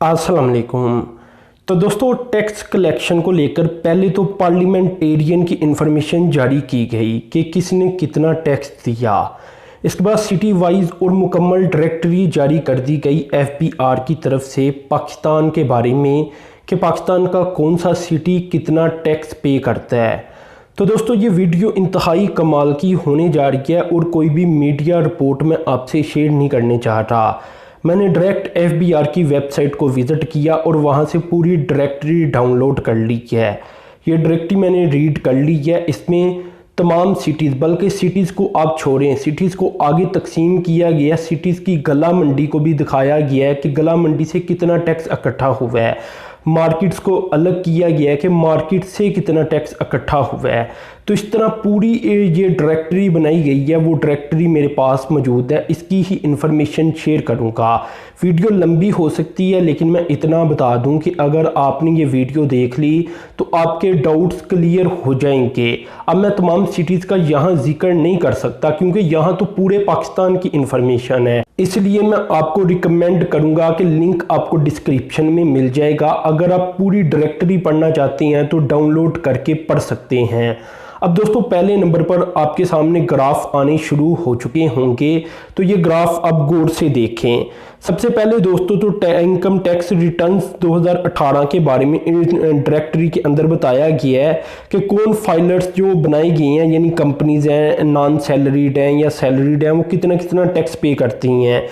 अस्सलाम वालेकुम। तो दोस्तों, टैक्स कलेक्शन को लेकर पहले तो पार्लियामेंटेरियन की इंफॉर्मेशन जारी की गई कि किसने कितना टैक्स दिया। इसके बाद सिटी वाइज और मुकम्मल डायरेक्टरी जारी कर दी गई FBR की तरफ से पाकिस्तान के बारे में कि पाकिस्तान का कौन सा सिटी कितना टैक्स पे करता है। तो दोस्तों, ये वीडियो इंतहाई कमाल की होने जा रही है और कोई भी मीडिया रिपोर्ट मैं आपसे शेयर नहीं करने चाह रहा। मैंने डायरेक्ट FBR की वेबसाइट को विज़िट किया और वहाँ से पूरी डायरेक्टरी डाउनलोड कर ली है। ये डायरेक्टरी मैंने रीड कर ली है। इसमें तमाम सिटीज़, बल्कि सिटीज़ को आप छोड़ें, सिटीज़ को आगे तकसीम किया गया। सिटीज़ की गला मंडी को भी दिखाया गया है कि गला मंडी से कितना टैक्स इकट्ठा हुआ है। मार्केट्स को अलग किया गया है कि मार्केट से कितना टैक्स इकट्ठा हुआ है। तो इस तरह पूरी ये डायरेक्टरी बनाई गई है। वो डायरेक्टरी मेरे पास मौजूद है, इसकी ही इंफॉर्मेशन शेयर करूंगा। वीडियो लंबी हो सकती है, लेकिन मैं इतना बता दूं कि अगर आपने ये वीडियो देख ली तो आपके डाउट्स क्लियर हो जाएंगे। अब मैं तमाम सिटीज़ का यहाँ जिक्र नहीं कर सकता क्योंकि यहाँ तो पूरे पाकिस्तान की इंफॉर्मेशन है, इसलिए मैं आपको रिकमेंड करूँगा कि लिंक आपको डिस्क्रिप्शन में मिल जाएगा। अगर आप पूरी डायरेक्टरी पढ़ना चाहते हैं तो डाउनलोड करके पढ़ सकते हैं। अब दोस्तों, पहले नंबर पर आपके सामने ग्राफ आने शुरू हो चुके होंगे, तो ये ग्राफ आप गौर से देखें। सबसे पहले दोस्तों, तो इनकम टैक्स रिटर्न्स 2018 के बारे में डायरेक्टरी के अंदर बताया गया है कि कौन फाइलर्स जो बनाई गई हैं, यानी कंपनीज हैं, नॉन सैलरीड हैं या सैलरीड हैं, वो कितना कितना टैक्स पे करती हैं।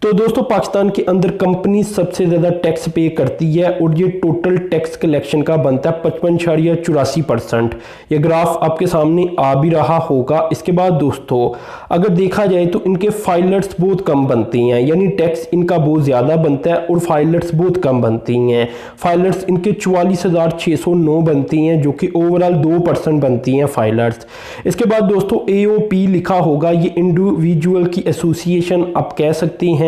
तो दोस्तों, पाकिस्तान के अंदर कंपनी सबसे ज़्यादा टैक्स पे करती है और ये टोटल टैक्स कलेक्शन का बनता है 55.84%। ये ग्राफ आपके सामने आ भी रहा होगा। इसके बाद दोस्तों, अगर देखा जाए तो इनके फाइलर्स बहुत कम बनती हैं, यानी टैक्स इनका बहुत ज़्यादा बनता है और फाइलर्स बहुत कम बनती हैं। फाइलर्स इनके 44,609 बनती हैं, जो कि ओवरऑल 2% बनती हैं फाइलर्स। इसके बाद दोस्तों, AOP लिखा होगा, ये इंडिविजुअल की एसोसिएशन आप कह सकते हैं।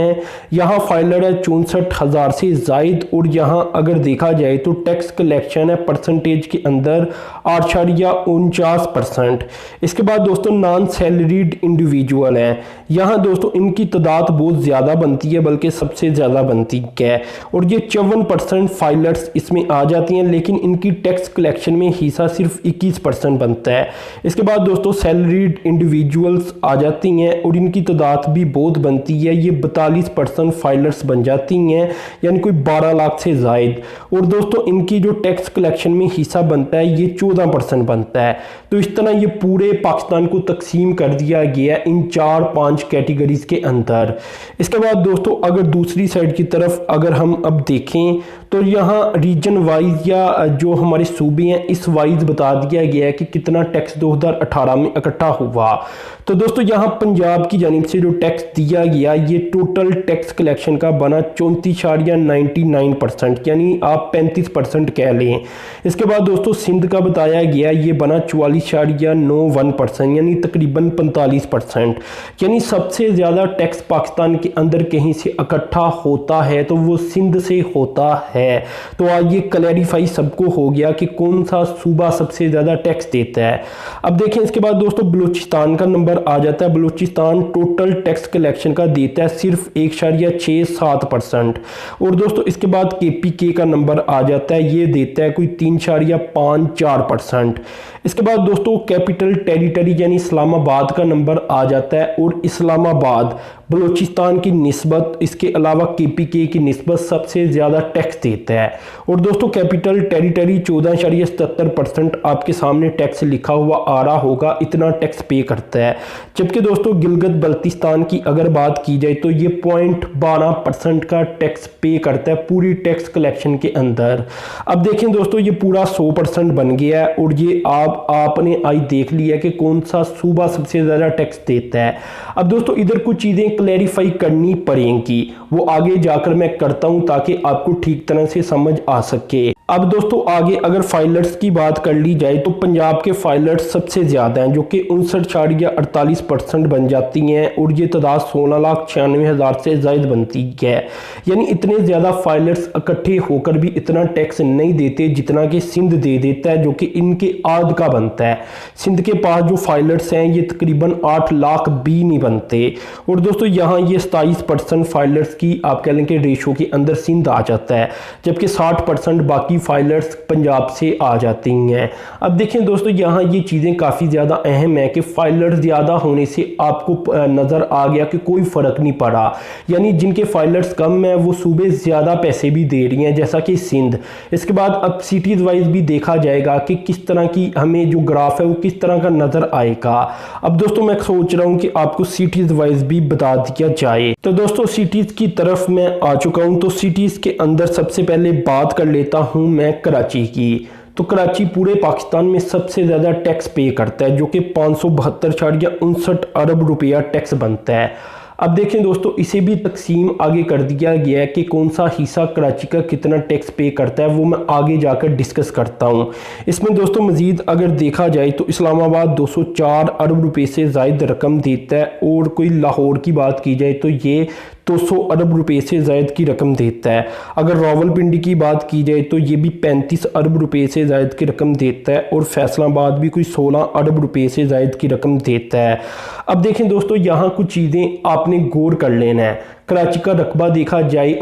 यहाँ फाइलर है 64,000 से जायद और यहाँ अगर देखा जाए तो टैक्स कलेक्शन है परसेंटेज के अंदर 8.49%। इसके बाद दोस्तों, नॉन सैलरीड इंडिविजुअल है। यहाँ दोस्तों इनकी तादाद बहुत ज़्यादा बनती है, बल्कि सबसे ज़्यादा बनती है और ये 54% फाइलर्स इसमें आ जाती हैं, लेकिन इनकी टैक्स कलेक्शन में हिस्सा सिर्फ 21% बनता है। इसके बाद दोस्तों, सैलरीड इंडिविजुअल्स आ जाती हैं और इनकी तादाद भी बहुत बनती है। ये 42% फाइलर्स बन जाती हैं, यानी कोई 12 लाख से जायद। और दोस्तों, इनकी जो टैक्स कलेक्शन में हिस्सा बनता है ये 14% बनता है। तो इस तरह ये पूरे पाकिस्तान को तकसीम कर दिया गया इन 4-5 कैटेगरीज के अंदर। इसके बाद दोस्तों, अगर दूसरी साइड की तरफ अगर हम अब देखें तो यहाँ रीजन वाइज या जो हमारे सूबे हैं इस वाइज बता दिया गया है कि कितना टैक्स 2018 में इकट्ठा हुआ। तो दोस्तों, यहाँ पंजाब की जानिब से जो टैक्स दिया गया ये टोटल टैक्स कलेक्शन का बना 34.99%, यानी आप 35% कह लें। इसके बाद दोस्तों, सिंध का बताया गया ये बना 44.91%, यानी तकरीबन 45%। यानी सबसे ज़्यादा टैक्स पाकिस्तान के अंदर कहीं से इकट्ठा होता है तो वो सिंध से होता है। तो आज ये क्लैरिफाई सबको हो गया कि कौन सा सूबा सबसे ज़्यादा टैक्स देता है। अब देखें, इसके बाद दोस्तों बलूचिस्तान का नंबर आ जाता है। बलूचिस्तान टोटल टैक्स कलेक्शन का देता है सिर्फ 1.67%। और दोस्तों, इसके बाद KPK का नंबर आ जाता है, ये देता है कोई 3.54%। इसके बाद दोस्तों, कैपिटल टेरिटरी यानी इस्लामाबाद का नंबर आ जाता है और इस्लामाबाद बलूचिस्तान की निस्बत, इसके अलावा KPK की निस्बत सबसे ज़्यादा टैक्स देता है। और दोस्तों, कैपिटल टेरिटरी 14.77% आपके सामने टैक्स लिखा हुआ आ रहा होगा, इतना टैक्स पे करता है। जबकि दोस्तों, गिलगित बल्तिस्तान की अगर बात की जाए तो ये 0.12% का टैक्स पे करता है पूरी टैक्स कलेक्शन के अंदर। अब देखें दोस्तों, ये पूरा 100% बन गया है और ये आपने आज देख लिया कि कौन सा सूबा सबसे ज़्यादा टैक्स देता है। अब दोस्तों, इधर कुछ चीज़ें क्लैरिफाई करनी पड़ेंगी, वो आगे जाकर मैं करता हूं ताकि आपको ठीक तरह से समझ आ सके। अब दोस्तों आगे अगर फाइलर्स की बात कर ली जाए तो पंजाब के फाइलर्स सबसे ज़्यादा हैं, जो कि 59.48% बन जाती हैं और ये तादाद 16,96,000 से ज़ायद बनती है। यानी इतने ज़्यादा फाइलर्स इकट्ठे होकर भी इतना टैक्स नहीं देते जितना कि सिंध दे देता है, जो कि इनके आध का बनता है। सिंध के पास जो फाइलर्स हैं ये तकरीबन 8 लाख भी नहीं बनते। और दोस्तों यहाँ ये 27% फाइलर्स की आप कह लें कि रेशो के अंदर सिंध आ जाता है, जबकि 60% बाकी फाइलर्स पंजाब से आ जाती हैं। अब देखें दोस्तों यहाँ ये चीज़ें काफ़ी ज़्यादा अहम है कि फाइलर ज़्यादा होने से आपको नज़र आ गया कि कोई फ़र्क नहीं पड़ा, यानी जिनके फाइलर्स कम है वो सूबे ज़्यादा पैसे भी दे रही हैं, जैसा कि सिंध। इसके बाद अब सिटीज़ वाइज भी देखा जाएगा कि किस तरह की हमें जो ग्राफ है वो किस तरह का नज़र आएगा। अब दोस्तों मैं सोच रहा हूँ कि आपको सिटीज़ वाइज भी बता दिया जाए। तो दोस्तों सिटीज़ की तरफ मैं आ चुका हूँ। तो सिटीज़ के अंदर सबसे पहले बात कर लेता हूँ मैं कराची की। तो कराची पूरे पाकिस्तान में सबसे ज़्यादा टैक्स पे करता है, जो कि 572.59 अरब रुपया टैक्स बनता है। अब देखें दोस्तों इसे भी तकसीम आगे कर दिया गया है कि कौन सा हिस्सा कराची का कितना टैक्स पे करता है, वो मैं आगे जाकर डिस्कस करता हूँ। इसमें दोस्तों मज़ीद अगर देखा जाए तो इस्लामाबाद 204 अरब रुपए से ज़ायद रकम देता है, और कोई लाहौर की बात की जाए तो ये 200 अरब रुपए से ज़ायद की रकम देता है। अगर रावलपिंडी की बात की जाए तो ये भी 35 अरब रुपए से ज़ायद की रकम देता है, और फैसलाबाद भी कोई 16 अरब रुपए से ज़ायद की रकम देता है। अब देखें दोस्तों यहाँ कुछ चीज़ें आपने गौर कर लेना है। कराची का रकबा देखा जाए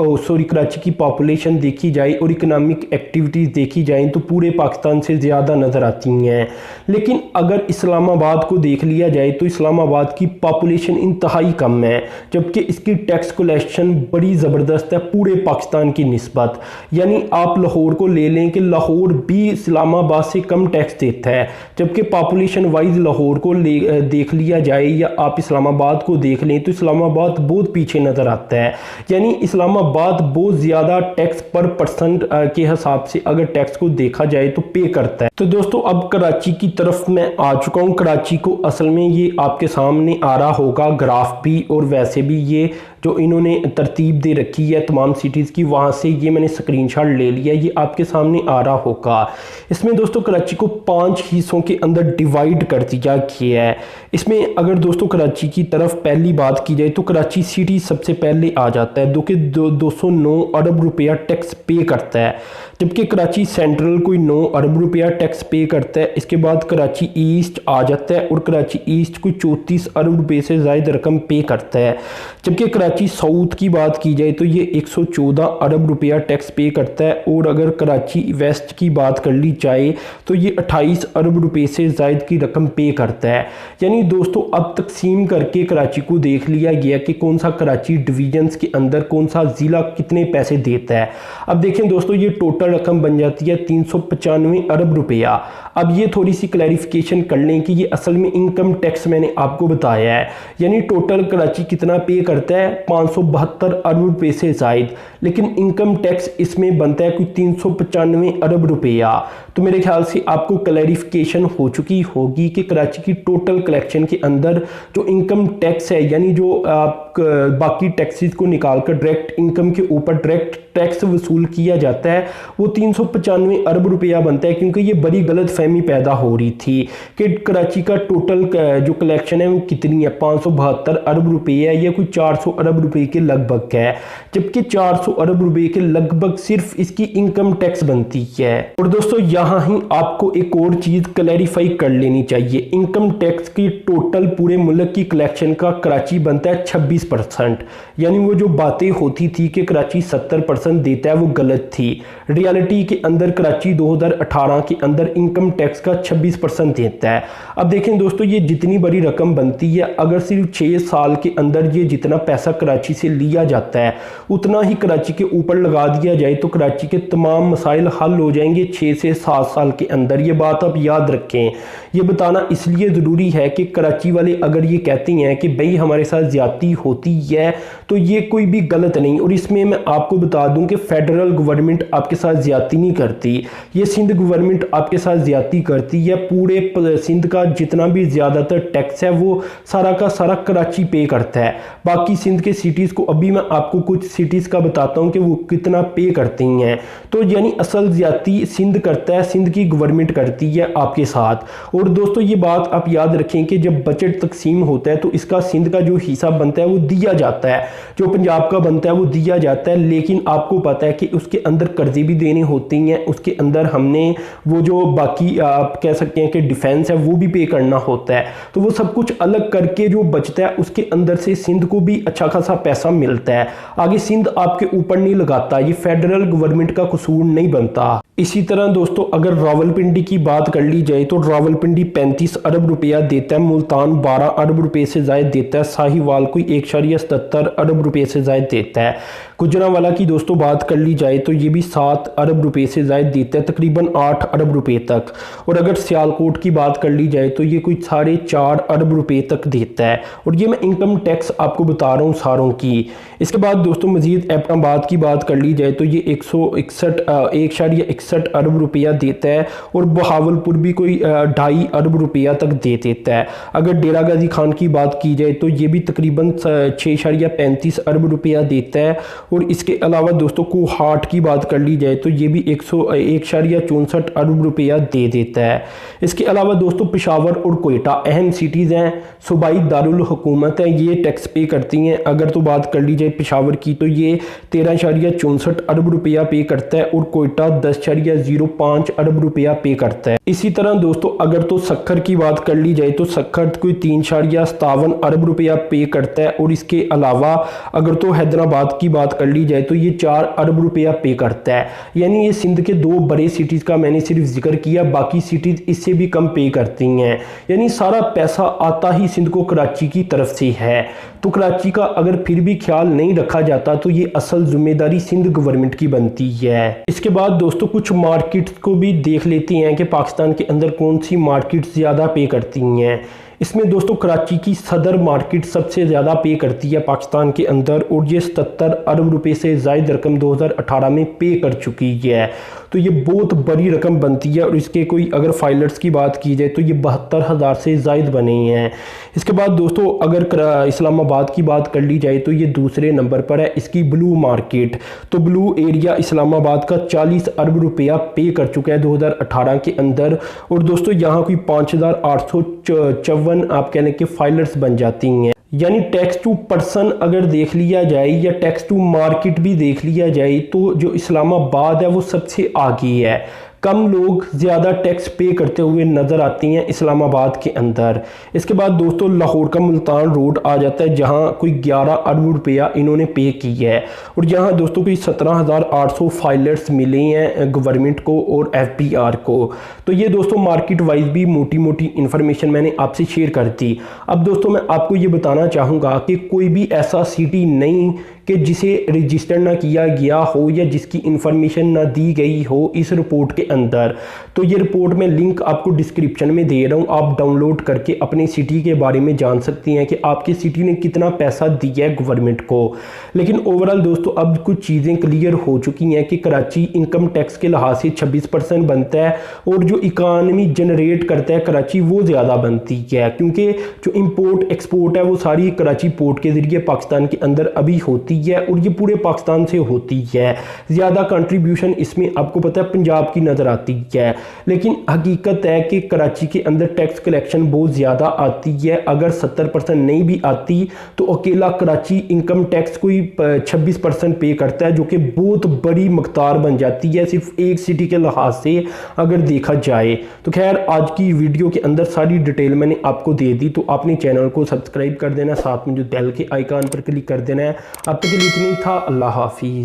कराची की पॉपुलेशन देखी जाए और इकोनॉमिक एक्टिविटीज़ देखी जाए तो पूरे पाकिस्तान से ज़्यादा नज़र आती हैं। लेकिन अगर इस्लामाबाद को देख लिया जाए तो इस्लामाबाद की पॉपुलेशन इंतहाई कम है, जबकि इसकी टैक्स कलेक्शन बड़ी ज़बरदस्त है पूरे पाकिस्तान की निस्बत। यानी आप लाहौर को ले लें कि लाहौर भी इस्लामाबाद से कम टैक्स देता है, जबकि पॉपुलेशन वाइज लाहौर को देख लिया जाए या आप इस्लामाबाद को देख लें तो इस्लामाबाद बहुत पीछे नज़र आता है। यानी इस्लामाबाद बहुत ज़्यादा टैक्स पर परसेंट के हिसाब से अगर टैक्स को देखा जाए तो पे करता है। तो दोस्तों अब कराची की तरफ मैं आ चुका हूँ। कराची को असल में ये आपके सामने आ रहा होगा ग्राफ भी, और वैसे भी ये जो इन्होंने तरतीब दे रखी है तमाम सिटीज़ की, वहाँ से ये मैंने स्क्रीनशॉट ले लिया, ये आपके सामने आ रहा होगा। इसमें दोस्तों कराची को 5 हिस्सों के अंदर डिवाइड कर दिया गया है। इसमें अगर दोस्तों कराची की तरफ पहली बात की जाए तो कराची सिटी सबसे पहले आ जाता है, जो कि 209 अरब रुपया टैक्स पे करता है, जबकि कराची सेंट्रल कोई 9 अरब रुपया टैक्स पे करता है। इसके बाद कराची ईस्ट आ जाता है, और कराची ईस्ट कोई 34 अरब रुपये से ज़ायद रकम पे करता है। जबकि कराची साउथ की बात की जाए तो ये 114 अरब रुपया टैक्स पे करता है, और अगर कराची वेस्ट की बात कर ली जाए तो ये 28 अरब रुपये से ज़ायद की रकम पे करता है। यानी दोस्तों अब तकसीम करके कराची को देख लिया गया कि कौन सा कराची डिवीजन्स के अंदर कौन सा ज़िला कितने पैसे देता है। अब देखें दोस्तों ये टोटल रकम बन जाती है 395 अरब रुपया। अब ये थोड़ी सी क्लैरिफिकेशन कर लें कि ये असल में इनकम टैक्स मैंने आपको बताया है, यानी टोटल कराची कितना पे करता है 572 अरब रुपये से ज़ायद, लेकिन इनकम टैक्स इसमें बनता है कोई 395 अरब रुपया। तो मेरे ख्याल से आपको क्लैरिफिकेशन हो चुकी होगी कि कराची की टोटल कलेक्शन के अंदर जो इनकम टैक्स है, यानी जो आप बाकी टैक्सेस को निकालकर डायरेक्ट इनकम के ऊपर डायरेक्ट टैक्स वसूल किया जाता है, वो 395 अरब रुपया बनता है। क्योंकि ये बड़ी गलत फहमी पैदा हो रही थी कि कराची का टोटल जो कलेक्शन है वो कितनी है, 572 अरब रुपये है या कोई 400 अरब रुपये के लगभग है, जबकि 400 अरब रुपये के लगभग सिर्फ इसकी इनकम टैक्स बनती है। और दोस्तों यहाँ ही आपको एक और चीज़ क्लैरिफाई कर लेनी चाहिए, इनकम टैक्स की टोटल पूरे मुल्क की कलेक्शन का कराची बनता है 26%। यानी वो जो बातें होती थी कि कराची 70% देता है वो गलत थी। रियलिटी के अंदर कराची 2018 के अंदर इनकम टैक्स का 26% देता है। अब देखें दोस्तों ये जितनी बड़ी रकम बनती है, अगर सिर्फ 6 साल के अंदर ये जितना पैसा कराची से लिया जाता है उतना ही कराची के ऊपर लगा दिया जाए तो कराची के तमाम मसाइल हल हो जाएंगे 6 से 7 साल के अंदर। ये बात आप याद रखें। ये बताना इसलिए ज़रूरी है कि कराची वाले अगर ये कहते हैं कि भाई हमारे साथ ज्यादती होती है तो ये कोई भी गलत नहीं। और इसमें मैं आपको बता दूं कि फेडरल गवर्नमेंट आपके साथ ज़्यादती नहीं करती, ये सिंध गवर्नमेंट आपके साथ ज़्यादती करती है। पूरे सिंध का जितना भी ज़्यादातर टैक्स है वो सारा का सारा कराची पे करता है। बाकी सिंध के सिटीज़ को अभी मैं आपको कुछ सिटीज़ का बताता हूँ कि वो कितना पे करती हैं। तो यानी असल ज़्यादती सिंध करता है, सिंध की गवर्नमेंट करती है आपके साथ। और दोस्तों ये बात आप याद रखें कि जब बजट तकसीम होता है तो इसका सिंध का जो हिस्सा बनता है वो दिया जाता है, जो पंजाब का बनता है वो दिया जाता है। लेकिन आपको पता है कि उसके अंदर कर्जे भी देने होते हैं, उसके अंदर हमने वो जो बाकी आप कह सकते हैं कि डिफेंस है वो भी पे करना होता है। तो वो सब कुछ अलग करके जो बचता है उसके अंदर से सिंध को भी अच्छा खासा पैसा मिलता है। आगे सिंध आपके ऊपर नहीं लगाता, ये फेडरल गवर्नमेंट का कसूर नहीं बनता। इसी तरह दोस्तों अगर रावलपिंडी की बात कर ली जाए तो रावलपिंडी 35 अरब रुपया देता है, मुल्तान 12 अरब रुपये से ज़ायद देता है, साहिवाल कोई 1.77 अरब रुपये से ज़ायद देता है। गुजरांवाला की दोस्तों बात कर ली जाए तो ये भी 7 अरब रुपये से ज़ायद देता है, तकरीबन 8 अरब रुपये तक। और अगर सियालकोट की बात कर ली जाए तो ये कोई 4.5 अरब रुपये तक देता है। और ये मैं इनकम टैक्स आपको बता रहा हूँ सारों की। इसके बाद दोस्तों मजीद एबटाबाद की बात कर ली जाए तो ये 161 अरब रुपया देता है। और बहावलपुर भी कोई 2.5 अरब रुपया तक दे देता है। अगर डेरा गाजी खान की बात की जाए तो ये भी तकरीबन 6.35 अरब रुपया देता है। और इसके अलावा दोस्तों कोहाट की बात कर ली जाए तो ये भी 101.64 अरब रुपया दे देता है। इसके अलावा दोस्तों पेशावर और कोयटा अहम सिटीज़ हैं, सूबाई दारुल हुकूमत है, ये टैक्स पे करती हैं। अगर तो बात कर ली जाए पेशावर की तो ये 13.64 अरब रुपया पे करता है और कोयटा 10.05 अरब रुपया पे करता है। इसी तरह दोस्तों अगर तो सक्खर की बात कर ली जाए तो सक्खर कोई 3.57 अरब रुपया पे करता है। और इसके अलावा अगर तो हैदराबाद की बात कर ली जाए तो ये 4 अरब रुपया पे करता है। यानी ये सिंध के 2 बड़े सिटीज़ का मैंने सिर्फ जिक्र किया, बाकी सिटीज़ इससे भी कम पे करती हैं। यानी सारा पैसा आता ही सिंध को कराची की तरफ से है। तो कराची का अगर फिर भी ख्याल नहीं रखा जाता तो ये असल जिम्मेदारी सिंध गवर्नमेंट की बनती है। इसके बाद दोस्तों कुछ मार्केट्स को भी देख लेते हैं कि पाकिस्तान के अंदर कौन सी मार्केट्स ज़्यादा पे करती हैं। इसमें दोस्तों कराची की सदर मार्केट सबसे ज़्यादा पे करती है पाकिस्तान के अंदर, और ये 77 अरब रुपये से ज़ायद रकम 2018 में पे कर चुकी है। तो ये बहुत बड़ी रकम बनती है। और इसके कोई अगर फाइलर्स की बात की जाए तो ये 72,000 से ज़ायद बने हैं। इसके बाद दोस्तों अगर इस्लामाबाद की बात कर ली जाए तो ये दूसरे नंबर पर है, इसकी ब्लू मार्केट। तो ब्लू एरिया इस्लामाबाद का 40 अरब रुपया पे कर चुका है 2018 के अंदर। और दोस्तों यहाँ कोई 5,854 आप कहने के फाइलर्स बन जाती हैं। यानी टैक्स टू पर्सन अगर देख लिया जाए या टैक्स टू मार्केट भी देख लिया जाए तो जो इस्लामाबाद है वो सबसे आगे है। कम लोग ज़्यादा टैक्स पे करते हुए नज़र आती हैं इस्लामाबाद के अंदर। इसके बाद दोस्तों लाहौर का मुल्तान रोड आ जाता है जहां कोई 11 अरब रुपया इन्होंने पे किया है। और यहाँ दोस्तों कोई 17,800 फाइलर्स मिले हैं गवर्नमेंट को और FBR को। तो ये दोस्तों मार्केट वाइज भी मोटी मोटी इन्फॉर्मेशन मैंने आपसे शेयर कर दी। अब दोस्तों मैं आपको ये बताना चाहूँगा कि कोई भी ऐसा सिटी नहीं कि जिसे रजिस्टर ना किया गया हो या जिसकी इन्फॉर्मेशन ना दी गई हो इस रिपोर्ट के अंदर। तो ये रिपोर्ट मैं लिंक आपको डिस्क्रिप्शन में दे रहा हूँ, आप डाउनलोड करके अपने सिटी के बारे में जान सकती हैं कि आपकी सिटी ने कितना पैसा दिया है गवर्नमेंट को। लेकिन ओवरऑल दोस्तों अब कुछ चीज़ें क्लियर हो चुकी हैं कि कराची इनकम टैक्स के लिहाज से 26% बनता है और जो इकानमी जनरेट करता है कराची वो ज़्यादा बनती है, क्योंकि जो इम्पोर्ट एक्सपोर्ट है वो सारी कराची पोर्ट के ज़रिए पाकिस्तान के अंदर अभी होती है और ये पूरे पाकिस्तान से होती है। ज़्यादा कंट्रीब्यूशन इसमें आपको पता है पंजाब की नज़र आती है। लेकिन हकीकत है कि कराची के अंदर टैक्स कलेक्शन बहुत ज़्यादा आती है। अगर 70% नहीं भी आती तो अकेला कराची इनकम टैक्स कोई 26% पे करता है, जो कि बहुत बड़ी मकदार बन जाती है सिर्फ एक सिटी के लिहाज से अगर देखा जाए। तो खैर आज की वीडियो के अंदर सारी डिटेल मैंने आपको दे दी। तो आपने चैनल को सब्सक्राइब कर देना, साथ में जो बेल के आइकन पर क्लिक कर देना है। अब तक के लिए इतना ही था। अल्लाह हाफिज़।